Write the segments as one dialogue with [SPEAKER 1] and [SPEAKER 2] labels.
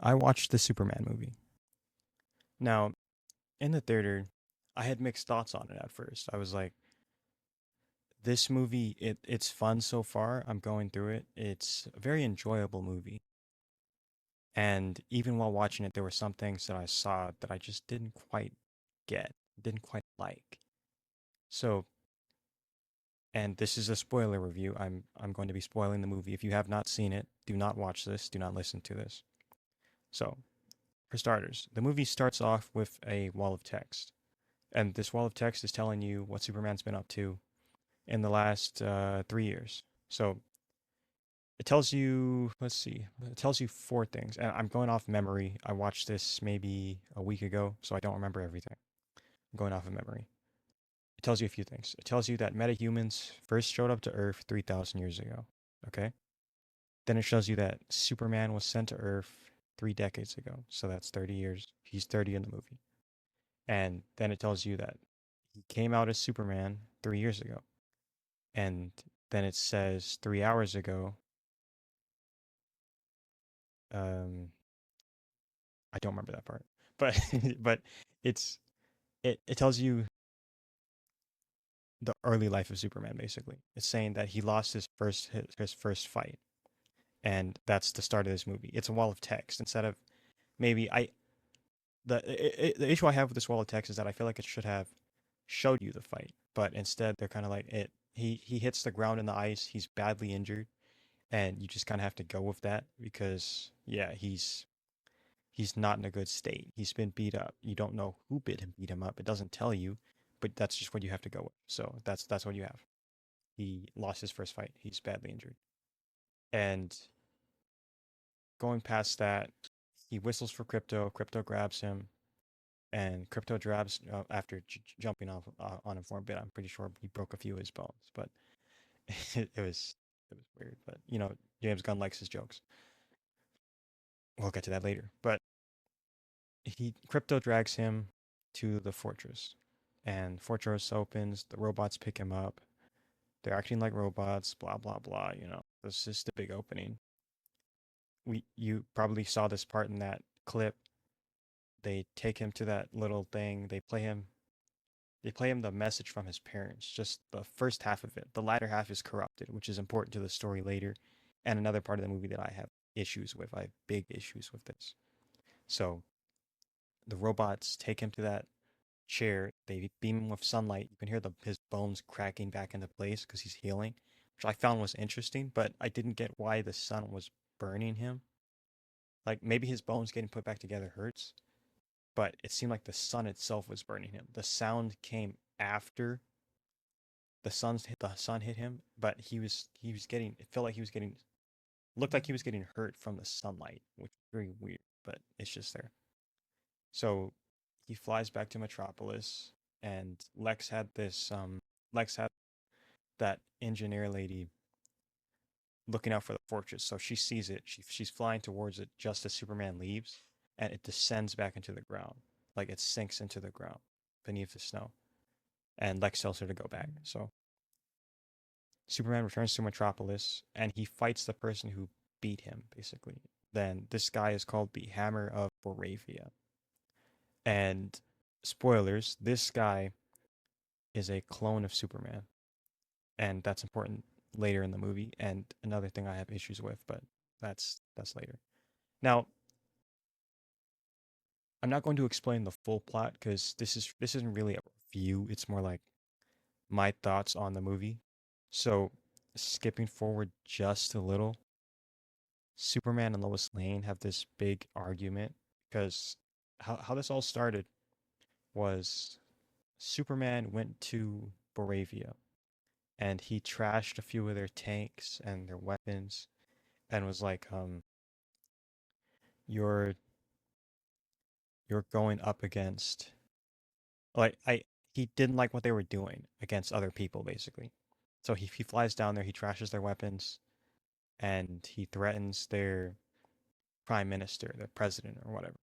[SPEAKER 1] I watched the Superman movie. Now, in the theater, I had mixed thoughts on it at first. I was like, this movie, it's fun so far. I'm going through it. It's a very enjoyable movie. And even while watching it, there were some things that I saw that I just didn't quite get, didn't quite like. So, and this is a spoiler review. I'm going to be spoiling the movie. If you have not seen it, do not watch this. Do not listen to this. So, for starters, the movie starts off with a wall of text. And this wall of text is telling you what Superman's been up to in the last 3 years. So it tells you, let's see, it tells you four things. And I'm going off memory. I watched this maybe a week ago, so I don't remember everything. I'm going off of memory. It tells you a few things. It tells you that metahumans first showed up to Earth 3,000 years ago. Okay? Then it shows you that Superman was sent to Earth 3 decades ago. So that's 30 years. He's 30 in the movie. And then it tells you that he came out as Superman 3 years ago. And then it says 3 hours ago. Um, I don't remember that part, but but it's it tells you the early life of Superman. Basically, it's saying that he lost his first fight, and that's the start of this movie. It's a wall of text instead of maybe I the issue I have with this wall of text is that I feel like it should have showed you the fight, but instead they're kind of like it. He hits the ground in the ice. He's badly injured, and you just kind of have to go with that because yeah, he's not in a good state. He's been beat up. You don't know who beat him up. It doesn't tell you, but that's just what you have to go with. So that's what you have. He lost his first fight. He's badly injured. And going past that, he whistles for Crypto. Crypto grabs him, and Crypto grabs after jumping off on him for a bit. I'm pretty sure he broke a few of his bones, but it was weird. But James Gunn likes his jokes. We'll get to that later. But he Crypto drags him to the fortress, and fortress opens. The robots pick him up. They're acting like robots. Blah blah blah. This is the big opening. You probably saw this part in that clip. They take him to that little thing. They play him. They play him the message from his parents. Just the first half of it. The latter half is corrupted, which is important to the story later, and another part of the movie that I have issues with. I have big issues with this. So the robots take him to that chair. They beam him with sunlight. You can hear his bones cracking back into place because he's healing, which I found was interesting, but I didn't get why the sun was burning him. Like maybe his bones getting put back together hurts, but it seemed like the sun itself was burning him. The sound came after the sun hit him, but he was getting it felt like he was getting looked like he was getting hurt from the sunlight, which is very weird, but it's just there. So he flies back to Metropolis, and Lex had that engineer lady looking out for the fortress. So she sees it. She's flying towards it just as Superman leaves, and it descends back into the ground, like it sinks into the ground beneath the snow. And Lex tells her to go back. So Superman returns to Metropolis, and he fights the person who beat him, basically. Then this guy is called the Hammer of Boravia. And spoilers, this guy is a clone of Superman, and that's important later in the movie. And another thing I have issues with, but that's later. Now, I'm not going to explain the full plot because this isn't really a review. It's more like my thoughts on the movie. So, skipping forward just a little, Superman and Lois Lane have this big argument because how this all started was Superman went to Boravia and he trashed a few of their tanks and their weapons and was like, you're you're going up against like I he didn't like what they were doing against other people basically. So he flies down there, he trashes their weapons, and he threatens their prime minister, their president or whatever.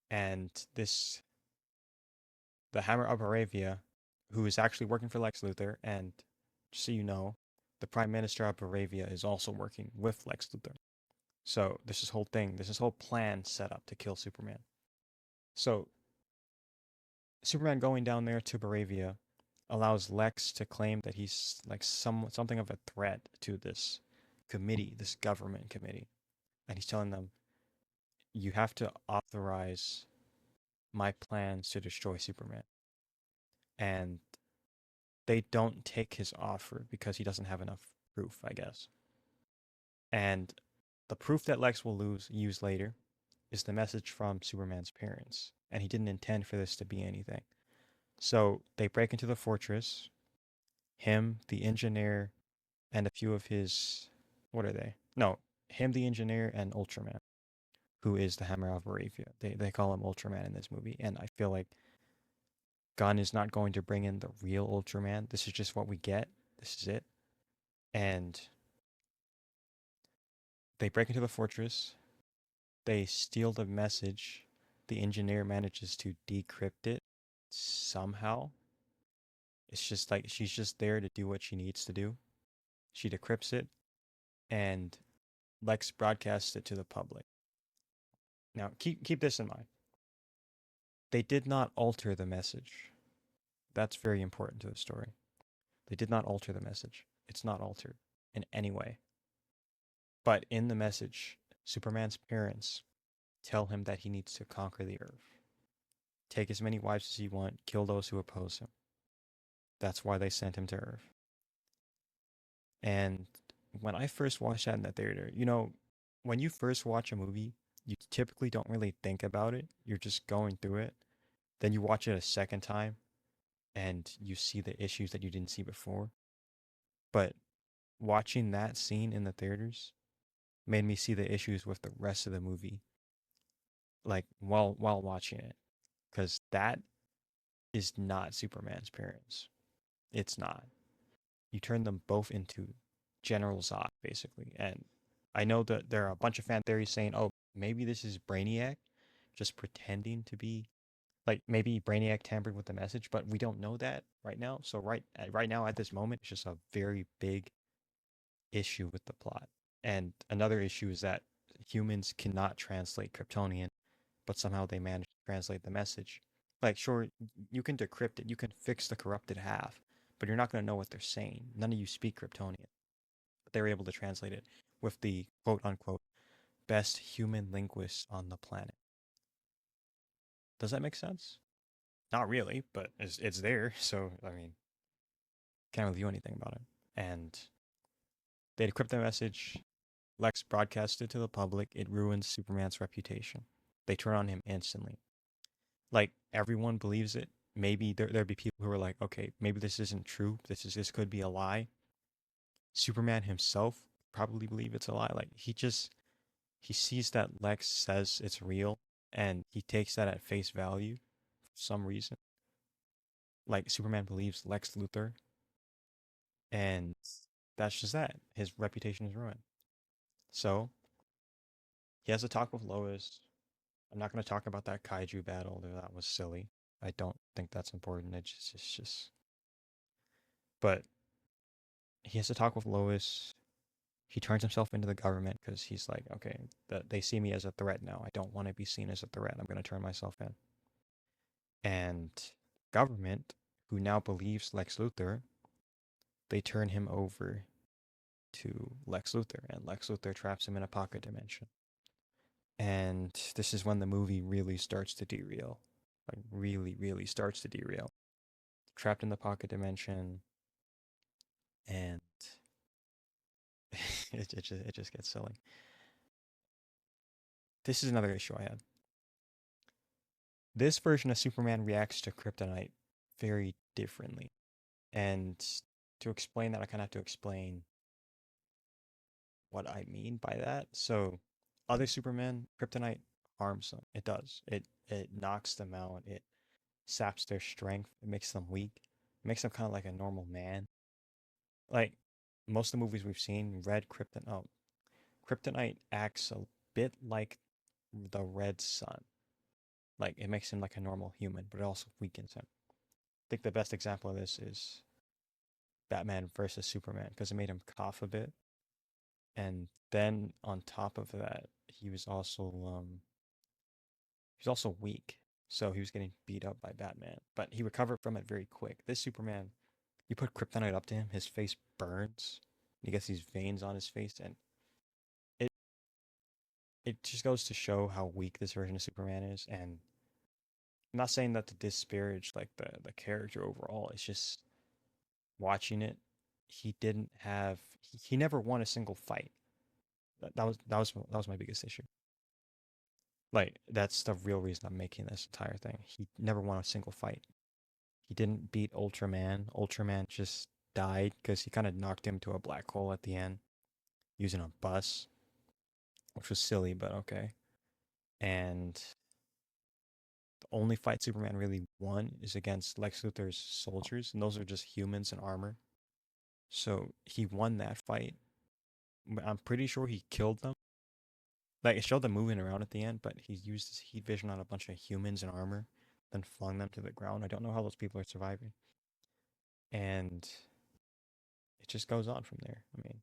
[SPEAKER 1] And this the Hammer of Aravia, who is actually working for Lex Luthor, and just so you know, the prime minister of Aravia is also working with Lex Luthor. So there's this whole plan set up to kill Superman. So Superman going down there to Baravia allows Lex to claim that he's like something of a threat to this committee, this government committee. And he's telling them, you have to authorize my plans to destroy Superman. And they don't take his offer because he doesn't have enough proof, I guess. And the proof that Lex will use later is the message from Superman's parents. And he didn't intend for this to be anything. So they break into the fortress. Him, the engineer, and a few of his. What are they? No, him, the engineer, and Ultraman, who is the Hammer of Baravia. They call him Ultraman in this movie. And I feel like Gunn is not going to bring in the real Ultraman. This is just what we get. This is it. And they break into the fortress. They steal the message. The engineer manages to decrypt it somehow. It's just like she's just there to do what she needs to do. She decrypts it, and Lex broadcasts it to the public. Now, keep this in mind. They did not alter the message. That's very important to the story. They did not alter the message. It's not altered in any way. But in the message, Superman's parents tell him that he needs to conquer the Earth. Take as many wives as he wants, kill those who oppose him. That's why they sent him to Earth. And when I first watched that in the theater, when you first watch a movie, you typically don't really think about it. You're just going through it. Then you watch it a second time and you see the issues that you didn't see before. But watching that scene in the theaters made me see the issues with the rest of the movie, like while watching it, because that is not Superman's parents. It's not. You turn them both into General Zod, basically. And I know that there are a bunch of fan theories saying, oh, maybe this is Brainiac just pretending to be like maybe Brainiac tampered with the message, but we don't know that right now. So right now at this moment, it's just a very big issue with the plot. And another issue is that humans cannot translate Kryptonian, but somehow they manage to translate the message. Like, sure, you can decrypt it, you can fix the corrupted half, but you're not going to know what they're saying. None of you speak Kryptonian, but they were able to translate it with the quote unquote best human linguists on the planet. Does that make sense? Not really, but it's there. So, I mean, can't really do anything about it. And they decrypt the message. Lex broadcasts it to the public. It ruins Superman's reputation. They turn on him instantly. Like, everyone believes it. Maybe there'd be people who are like, okay, maybe this isn't true. This could be a lie. Superman himself probably believe it's a lie. Like, he sees that Lex says it's real, and he takes that at face value for some reason. Like, Superman believes Lex Luthor, and that's just that. His reputation is ruined. So he has a talk with Lois. I'm not going to talk about that kaiju battle, though that was silly. I don't think that's important. It's just. But he has to talk with Lois. He turns himself into the government because he's like, okay, they see me as a threat now. I don't want to be seen as a threat. I'm going to turn myself in. And government, who now believes Lex Luthor, they turn him over to Lex Luthor, and Lex Luthor traps him in a pocket dimension. And this is when the movie really starts to derail. Like, really, really starts to derail. Trapped in the pocket dimension, and it just gets silly. This is another issue I had. This version of Superman reacts to kryptonite very differently. And to explain that, I kind of have to explain what I mean by that. So, other Supermen, kryptonite harms them. It does. It knocks them out. It saps their strength. It makes them weak. It makes them kind of like a normal man. Like most of the movies we've seen, kryptonite acts a bit like the red sun. Like it makes him like a normal human, but it also weakens him. I think the best example of this is Batman versus Superman because it made him cough a bit. And then on top of that, he was also weak. So he was getting beat up by Batman, but he recovered from it very quick. This Superman, you put kryptonite up to him, his face burns. He gets these veins on his face, and it it just goes to show how weak this version of Superman is. And I'm not saying that to disparage like the character overall. It's just watching it, he never won a single fight. That was my biggest issue. Like that's the real reason I'm making this entire thing. He never won a single fight. He didn't beat Ultraman. Ultraman just died because he kind of knocked him to a black hole at the end using a bus, which was silly, but okay. And the only fight Superman really won is against Lex Luthor's soldiers, and those are just humans in armor. So he won that fight. I'm pretty sure he killed them. Like it showed them moving around at the end, but he used his heat vision on a bunch of humans in armor, then flung them to the ground. I don't know how those people are surviving. And it just goes on from there. I mean,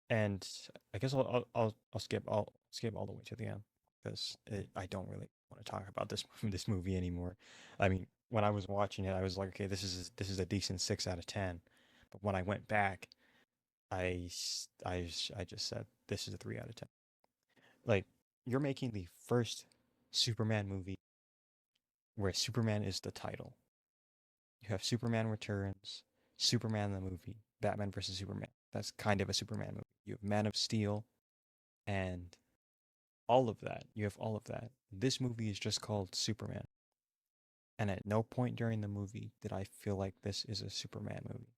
[SPEAKER 1] and I guess I'll skip all the way to the end because I don't really want to talk about this movie anymore. I mean, when I was watching it, I was like, okay, this is a decent 6 out of 10. But when I went back, I just said this is a 3 out of 10. Like you're making the first Superman movie where Superman is the title. You have Superman Returns, Superman the movie, Batman versus Superman. That's kind of a Superman movie. You have Man of Steel, and all of that. You have all of that. This movie is just called Superman. And at no point during the movie did I feel like this is a Superman movie.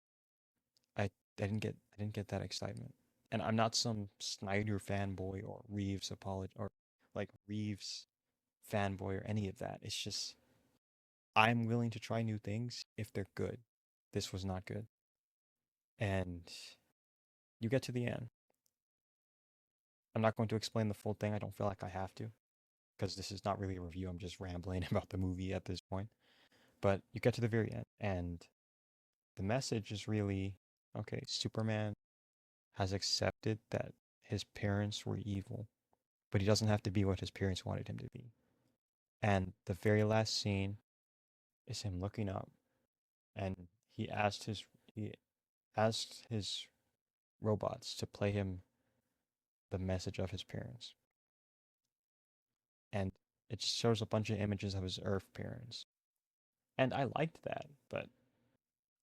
[SPEAKER 1] I didn't get that excitement. And I'm not some Snyder fanboy or Reeves apolog or like Reeves fanboy or any of that. It's just I'm willing to try new things if they're good. This was not good. And you get to the end. I'm not going to explain the full thing. I don't feel like I have to because this is not really a review. I'm just rambling about the movie at this point. But you get to the very end, and the message is really okay, Superman has accepted that his parents were evil, but he doesn't have to be what his parents wanted him to be. And the very last scene is him looking up, and he asked his robots to play him the message of his parents. And it just shows a bunch of images of his Earth parents. And I liked that, but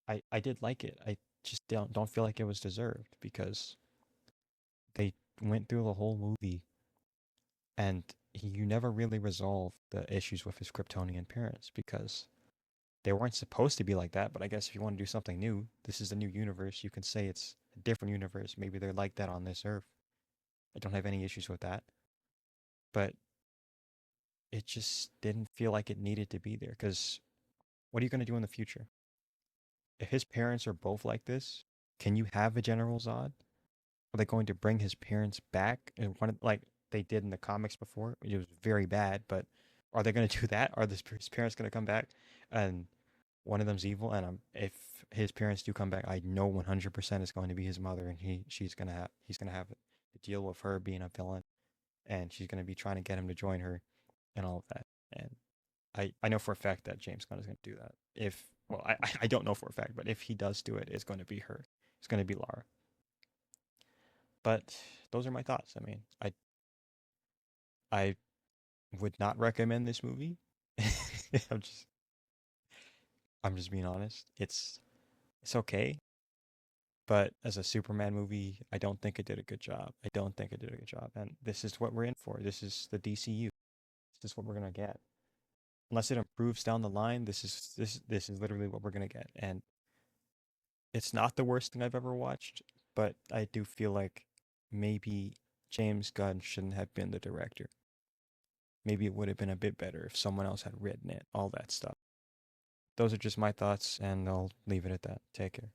[SPEAKER 1] I did like it. I just don't feel like it was deserved because they went through the whole movie and you never really resolved the issues with his Kryptonian parents because they weren't supposed to be like that. But I guess if you want to do something new, this is a new universe. You can say it's a different universe. Maybe they're like that on this Earth. I don't have any issues with that. But it just didn't feel like it needed to be there because what are you going to do in the future? If his parents are both like this, can you have a General Zod? Are they going to bring his parents back and like they did in the comics before? It was very bad, but are they going to do that? Are his parents going to come back and one of them's evil? And if his parents do come back, I know 100% it's going to be his mother, and he's going to have to deal with her being a villain, and she's going to be trying to get him to join her, and all of that. And I know for a fact that James Gunn is going to do that. If well, I don't know for a fact, but if he does do it, it's going to be her. It's going to be Lara. But those are my thoughts. I mean, I would not recommend this movie. I'm just I'm just being honest. It's okay, but as a Superman movie, I don't think it did a good job. I don't think it did a good job, and this is what we're in for. This is the DCU. This is what we're gonna get. Unless it improves down the line, this is literally what we're gonna get. And it's not the worst thing I've ever watched, but I do feel like maybe James Gunn shouldn't have been the director. Maybe it would have been a bit better if someone else had written it, all that stuff. Those are just my thoughts, and I'll leave it at that. Take care.